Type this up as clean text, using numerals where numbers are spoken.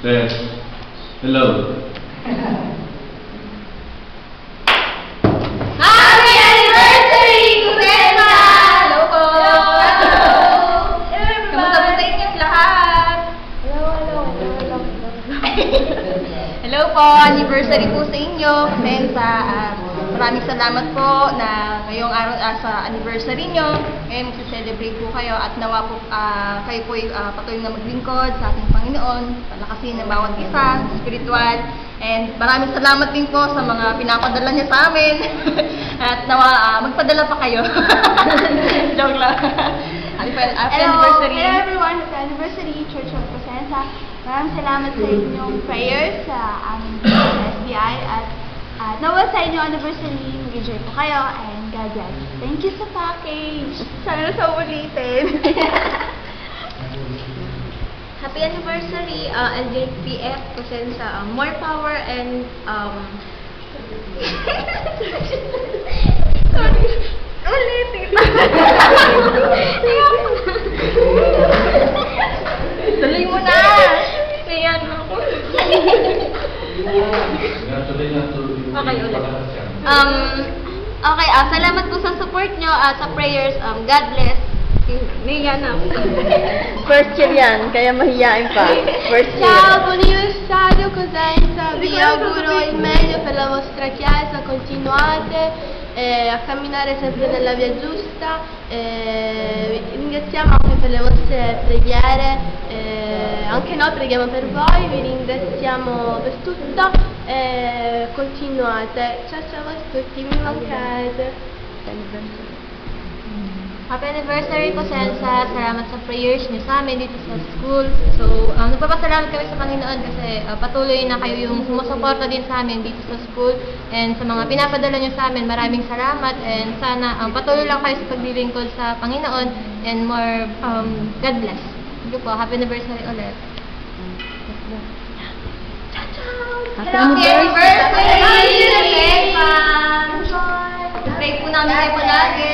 Yes. Hello. Happy anniversary, Kusema! Hello po! Kamusta po sa inyong lahat? Hello po, anniversary po sa inyo. Kusensa, maraming salamat po na ngayong araw sa anniversary nyo. Ngayon magsa-celebrate po kayo at nawa po kayo po patuloy na maglingkod sa ating Panginoon, palakasin ng bawat isa, spiritual. And maraming salamat din po sa mga pinapadala niya sa amin. At nawa magpadala pa kayo. Joke lang. Happy anniversary. Hello everyone, happy anniversary, Church of Cosenza. Maraming salamat sa inyong prayers sa aming SBI at nawa sa inyong anniversary, mag-enjoy po kayo and God bless. Thank you sa package. Sana sa ulitin. Happy anniversary, LJPF Cosenza. More power and sorry. Ulitin. Tuloy mo na. Sayan ako. Okay, ulit. Okay, salamat po sa support nyo at sa prayers. God bless. Nahiya na ako. First year yan, kaya mahiyain pa. First year. Ciao, buon anniversario Cosenza. Vi auguro il meglio per la vostra chiesa. Continuate a camminare sempre nella via giusta. Ringraziamo anche per le vostre preghiere. Anche noi preghiamo per voi. Vi ringraziamo per tutto. Continuate. Ciao ciao a tutti, mi mancate. Happy anniversary po, Sensa. Salamat sa prayers niyo sa amin dito sa school. So, nagpapasalamat kami sa Panginoon kasi patuloy na kayo yung sumusuporta din sa amin dito sa school. And sa mga pinapadala niyo sa amin, maraming salamat. And sana patuloy lang kayo sa paglilingkod sa Panginoon. And more, God bless. Thank you po. Happy anniversary ulit. Happy anniversary! Pray po namin kayo palagi.